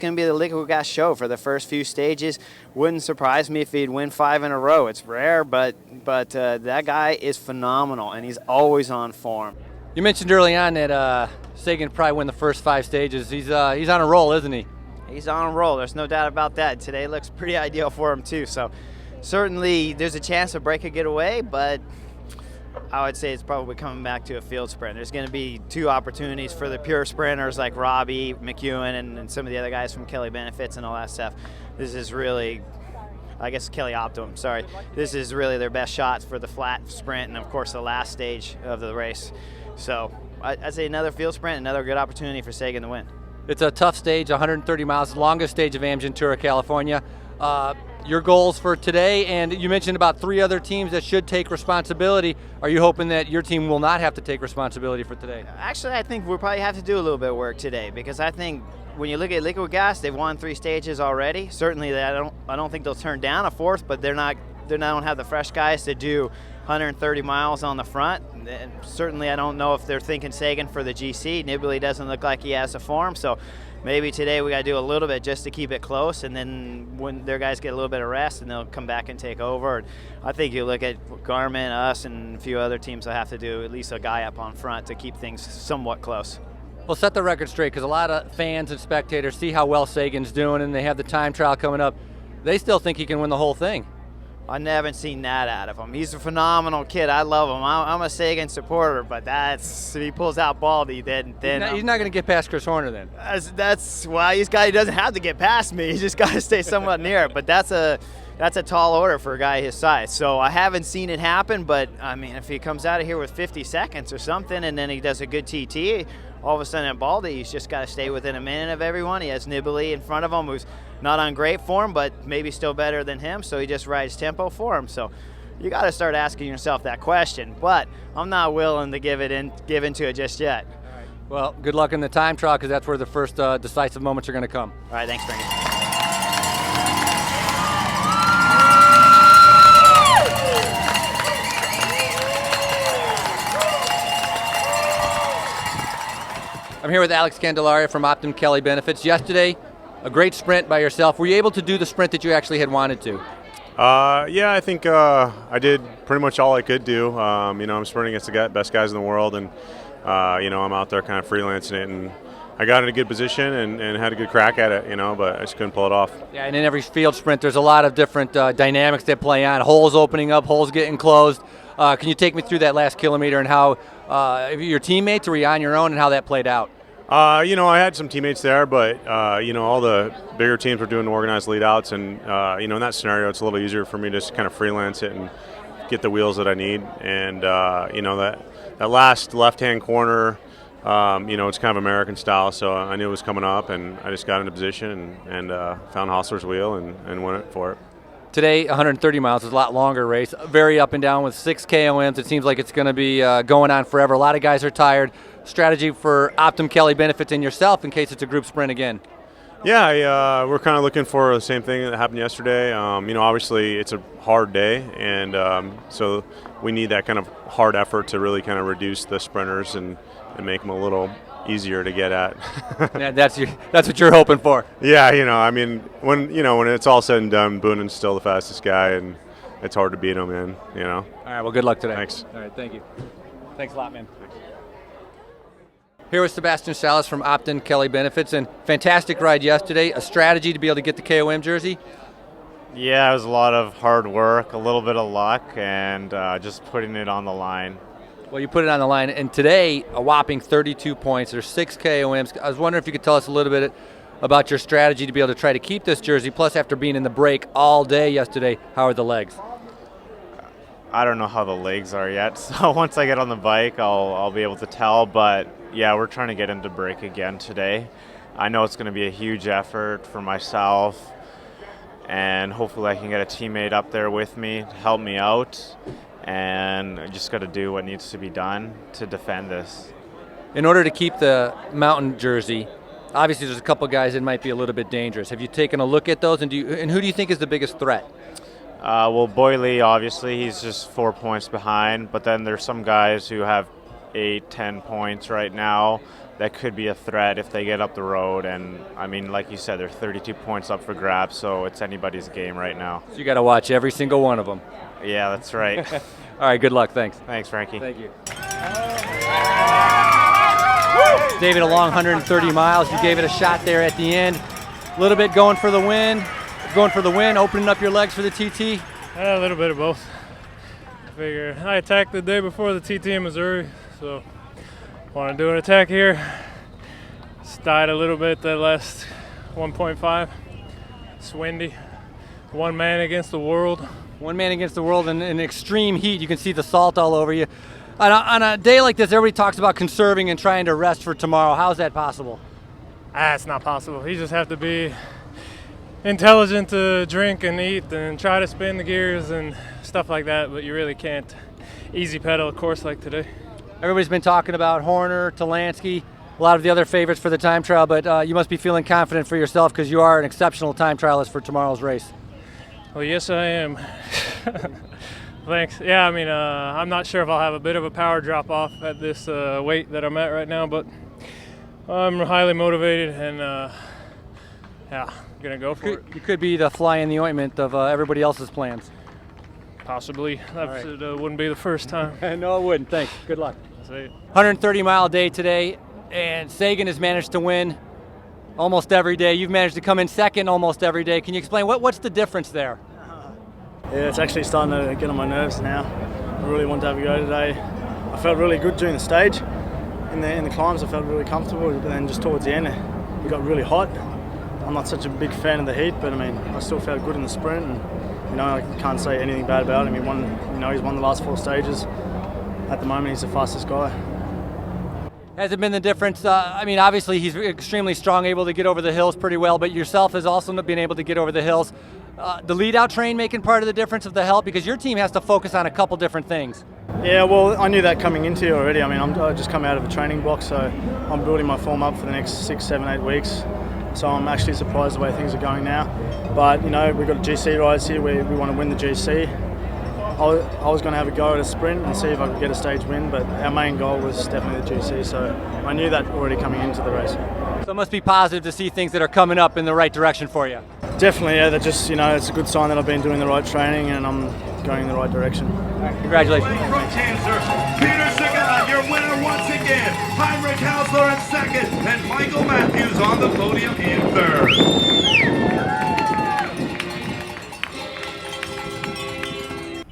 Going to be the liquid gas show for the first few stages. Wouldn't surprise me if he'd win 5 in a row. It's rare, but that guy is phenomenal, and he's always on form. You mentioned early on that Sagan probably win the first 5 stages. He's on a roll, isn't he? He's on a roll. There's no doubt about that. Today looks pretty ideal for him too. So certainly there's a chance a break could get away, but I would say it's probably coming back to a field sprint. There's going to be 2 opportunities for the pure sprinters like Robbie McEwen and some of the other guys from Kelly Benefits and all that stuff. This is really, I guess Kelly Optimum, sorry. This is really their best shots for the flat sprint and, of course, the last stage of the race. So I'd say another field sprint, another good opportunity for Sagan to win. It's a tough stage, 130 miles, the longest stage of Amgen Tour of California. Your goals for today, and you mentioned about 3 other teams that should take responsibility. Are you hoping that your team will not have to take responsibility for today? Actually, I think we'll probably have to do a little bit of work today, because I think when you look at liquid gas, they've won 3 stages already. Certainly, I don't think they'll turn down a 4th, but they don't have the fresh guys to do 130 miles on the front. And certainly, I don't know if they're thinking Sagan for the GC. Nibali doesn't look like he has a form, so maybe today we got to do a little bit just to keep it close, and then when their guys get a little bit of rest, and they'll come back and take over. And I think you look at Garmin, us, and a few other teams will have to do at least a guy up on front to keep things somewhat close. Well, set the record straight, because a lot of fans and spectators see how well Sagan's doing, and they have the time trial coming up. They still think he can win the whole thing. I haven't seen that out of him. He's a phenomenal kid. I love him. I'm a Sagan supporter, but if he pulls out Baldy, then he's not going to get past Chris Horner then. That's why he doesn't have to get past me. He's just got to stay somewhat near it. But that's a tall order for a guy his size. So I haven't seen it happen, but I mean, if he comes out of here with 50 seconds or something, and then he does a good TT, all of a sudden at Baldy, he's just got to stay within a minute of everyone. He has Nibali in front of him, who's not on great form, but maybe still better than him, so he just rides tempo for him. So you got to start asking yourself that question, but I'm not willing to give into it just yet. All right. Well, good luck in the time trial, because that's where the first decisive moments are going to come. All right, thanks, Frankie. I'm here with Alex Candelaria from Optum Kelly Benefits. Yesterday, a great sprint by yourself. Were you able to do the sprint that you actually had wanted to? Yeah, I think I did pretty much all I could do. I'm sprinting against the best guys in the world, and I'm out there kind of freelancing it, and I got in a good position and had a good crack at it, but I just couldn't pull it off. Yeah, and in every field sprint, there's a lot of different dynamics that play on. Holes opening up, holes getting closed. Can you take me through that last kilometer and how your teammates, or were you on your own, and how that played out? I had some teammates there, but, all the bigger teams were doing organized lead-outs, and, in that scenario, it's a little easier for me to just kind of freelance it and get the wheels that I need. And, that last left-hand corner, it's kind of American style, so I knew it was coming up, and I just got into position and found Hostler's wheel and went for it. Today, 130 miles is a lot longer race, very up and down with 6 KOMs. It seems like it's going to be going on forever. A lot of guys are tired. Strategy for Optum Kelly Benefits and yourself in case it's a group sprint again? Yeah, we're kind of looking for the same thing that happened yesterday. Obviously it's a hard day, and so we need that kind of hard effort to really kind of reduce the sprinters and make them a little easier to get at. Yeah, that's what you're hoping for. Yeah, when it's all said and done, Boonen's still the fastest guy, and it's hard to beat him, man. All right, well, good luck today. Thanks. All right, thank you. Thanks a lot, man. Here with Sebastian Salas from Optum Kelly Benefits, and fantastic ride yesterday. A strategy to be able to get the KOM jersey? Yeah, it was a lot of hard work, a little bit of luck, and just putting it on the line. Well, you put it on the line, and today, a whopping 32 points. There's 6 KOMs. I was wondering if you could tell us a little bit about your strategy to be able to try to keep this jersey, plus after being in the break all day yesterday, how are the legs? I don't know how the legs are yet, so once I get on the bike, I'll be able to tell, but yeah, we're trying to get into break again today. I know it's going to be a huge effort for myself, and hopefully I can get a teammate up there with me to help me out, and I just got to do what needs to be done to defend this. In order to keep the mountain jersey, obviously there's a couple guys that might be a little bit dangerous. Have you taken a look at those, and who do you think is the biggest threat? Well, Boyle, obviously, he's just 4 points behind, but then there's some guys who have 8-10 points right now. that could be a threat if they get up the road. And I mean, like you said, they're 32 points up for grabs, so it's anybody's game right now. So you got to watch every single one of them. Yeah, that's right. All right, good luck. Thanks. Thanks, Frankie. Thank you. David, a long 130 miles. You gave it a shot there at the end. A little bit going for the win, opening up your legs for the TT. A little bit of both. I figure I attacked the day before the TT in Missouri, so want to do an attack here. Just died a little bit that last 1.5. It's windy. One man against the world. One man against the world in extreme heat. You can see the salt all over you. On a day like this, everybody talks about conserving and trying to rest for tomorrow. How is that possible? It's not possible. You just have to be intelligent to drink and eat and try to spin the gears and stuff like that, but you really can't easy pedal a course like today. Everybody's been talking about Horner, Talansky, a lot of the other favorites for the time trial, but you must be feeling confident for yourself because you are an exceptional time trialist for tomorrow's race. Well, yes, I am. Thanks. Yeah, I mean, I'm not sure if I'll have a bit of a power drop off at this weight that I'm at right now, but I'm highly motivated and, yeah, gonna go for it. You could be the fly in the ointment of everybody else's plans. Possibly. That wouldn't be the first time. No, it wouldn't. Thanks. Good luck. See you. 130-mile day today, and Sagan has managed to win almost every day. You've managed to come in second almost every day. Can you explain what's the difference there? Yeah, it's actually starting to get on my nerves now. I really want to have a go today. I felt really good during the stage. In the climbs, I felt really comfortable, but then just towards the end, it got really hot. I'm not such a big fan of the heat, but I mean, I still felt good in the sprint, and you know, I can't say anything bad about him. He's won the last 4 stages. At the moment, he's the fastest guy. Has it been the difference? I mean, obviously he's extremely strong, able to get over the hills pretty well, but yourself has also been able to get over the hills. The lead-out train making part of the difference of the help, because your team has to focus on a couple different things. Yeah, well, I knew that coming into it already. I mean, I just come out of a training block, so I'm building my form up for the next 6, 7, 8 weeks. So I'm actually surprised the way things are going now. But, you know, we've got a GC riders here. We want to win the GC. I was going to have a go at a sprint and see if I could get a stage win, but our main goal was definitely the GC, so I knew that already coming into the race. So it must be positive to see things that are coming up in the right direction for you. Definitely, yeah. That just, you know, it's a good sign that I've been doing the right training and I'm going in the right direction. Congratulations. From cancer, Peter Sagan, your winner once again. Heinrich Hausler in second, and Michael Matthews on the podium in third.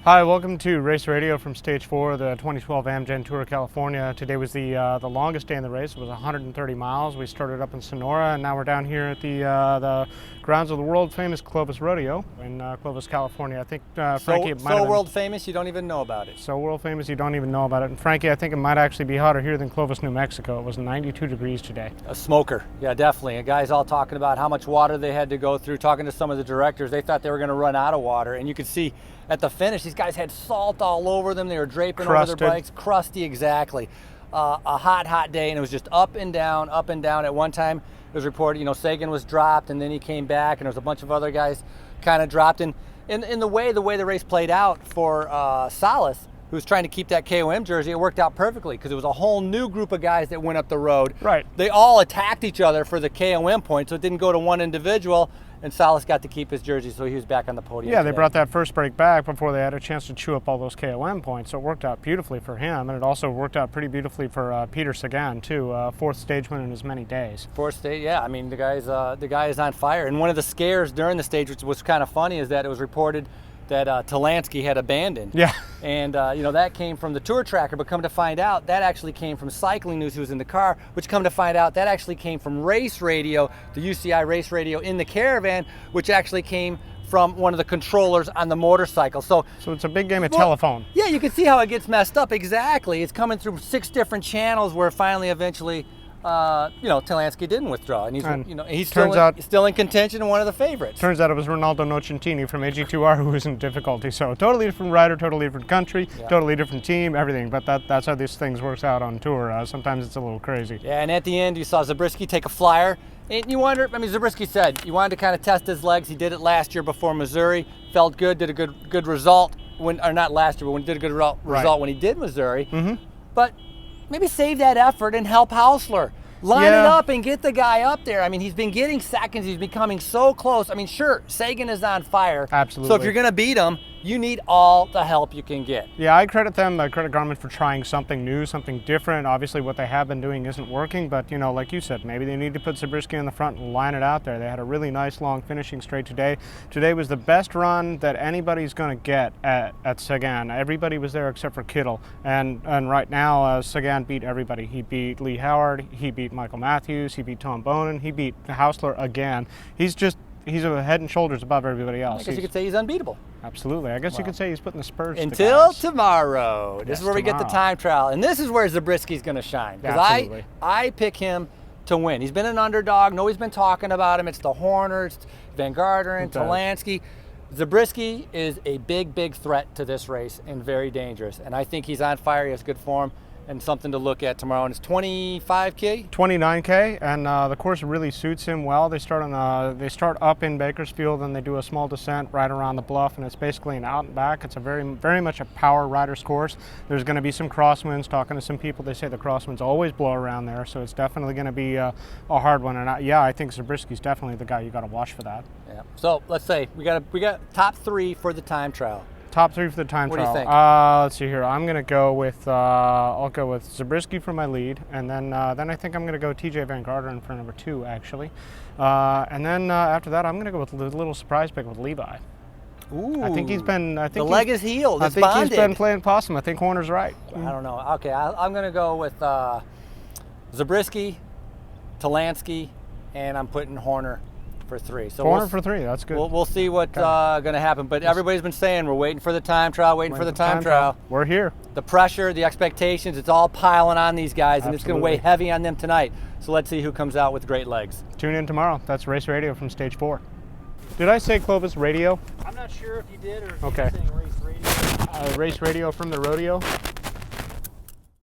Hi, welcome to Race Radio from Stage 4 of the 2012 Amgen Tour of California. Today was the longest day in the race. It was 130 miles. We started up in Sonora, and now we're down here at the grounds of the world-famous Clovis Rodeo in Clovis, California. I think, Frankie, it might have been world-famous you don't even know about it. so world-famous you don't even know about it. And Frankie, I think it might actually be hotter here than Clovis, New Mexico. It was 92 degrees today. A smoker, yeah, definitely. And guys all talking about how much water they had to go through, talking to some of the directors. They thought they were going to run out of water, and you could see at the finish, these guys had salt all over them. They were draping Crusted. over their bikes. Crusty, exactly. A hot day, and it was just up and down, up and down. At one time, it was reported, you know, Sagan was dropped, and then he came back, and there was a bunch of other guys kind of dropped. And in the way the race played out for Salas, who was trying to keep that KOM jersey, it worked out perfectly because it was a whole new group of guys that went up the road. Right. They all attacked each other for the KOM point, so it didn't go to one individual. And Salas got to keep his jersey, so he was back on the podium. Yeah, they today. brought that first break back before they had a chance to chew up all those KOM points, so it worked out beautifully for him, and it also worked out pretty beautifully for Peter Sagan, too. 4th stage win in as many days. 4th stage, yeah. I mean, the guy is on fire. And one of the scares during the stage, which was kind of funny, is that it was reported that Talansky had abandoned. Yeah. And, you know, that came from the tour tracker, but come to find out, that actually came from Cycling News, who was in the car, which come to find out, that actually came from Race Radio, the UCI Race Radio in the caravan, which actually came from one of the controllers on the motorcycle. So it's a big game of telephone. Yeah, you can see how it gets messed up. Exactly. It's coming through 6 different channels where finally, eventually, you know, Talansky didn't withdraw, and he's still in contention and one of the favorites. Turns out it was Ronaldo Nocentini from AG2R who was in difficulty. So totally different rider, totally different country, totally different team, everything. But that's how these things works out on tour. Sometimes it's a little crazy. Yeah, and at the end you saw Zabriskie take a flyer. And you wonder, I mean, Zabriskie said he wanted to kind of test his legs. He did it last year before Missouri, felt good, did a good result or not last year, but when he did a good result when he did Missouri. Mm-hmm. But maybe save that effort and help Hausler. Line Yeah. it up and get the guy up there. I mean, he's been getting seconds. He's becoming so close. I mean, sure, Sagan is on fire. Absolutely. So if you're going to beat him, you need all the help you can get. Yeah, I credit them, I credit Garmin for trying something new, something different. Obviously what they have been doing isn't working, but you know, like you said, maybe they need to put Zabriskie in the front and line it out there. They had a really nice long finishing straight today. Today was the best run that anybody's going to get at Sagan. Everybody was there except for Kittel, and right now Sagan beat everybody. He beat Lee Howard, he beat Michael Matthews, he beat Tom Bonin, he beat Hausler again. He's a head and shoulders above everybody else. I guess you could say he's unbeatable. Absolutely. I guess you could say he's putting the spurs to the Until guys. tomorrow. This Yes, is where we get the tomorrow. time trial. And this is where Zabriskie's going to shine. Because Absolutely. I pick him to win. He's been an underdog. Nobody's been talking about him. It's the Horner, it's Van Garderen, It does. Talansky. Zabriskie is a big, big threat to this race and very dangerous. And I think he's on fire. He has good form and something to look at tomorrow. And it's 25K? 29K, and the course really suits him well. They start up in Bakersfield, and they do a small descent right around the bluff, and it's basically an out and back. It's a very much a power rider's course. There's going to be some crosswinds. Talking to some people, they say the crosswinds always blow around there, so it's definitely going to be a hard one. And I think Zabriskie's definitely the guy you got to watch for that. Yeah. So let's say we got top 3 for the time trial. Top 3 for the time What do you trial. think? Let's see here. I'm gonna go with I'll go with Zabriskie for my lead, and then I think I'm gonna go TJ Van Garderen for number 2 actually, and then after that I'm gonna go with a little surprise pick with Levi. Ooh. I think he's been. The leg is healed. I It's think bonded. he's been playing possum. I think Horner's right. I don't know. Okay, I'm going to go with Zabriskie, Talansky, and I'm putting Horner for 3. So Horner for 3. That's good. We'll see what's going to happen. But everybody's been saying we're waiting for the time trial, waiting for the time trial. We're here. The pressure, the expectations, it's all piling on these guys, and it's going to weigh Absolutely. heavy on them tonight. So let's see who comes out with great legs. Tune in tomorrow. That's Race Radio from Stage 4. Did I say Clovis Radio? I'm not sure if you did or if Okay. you're saying race radio. Race Radio from the rodeo.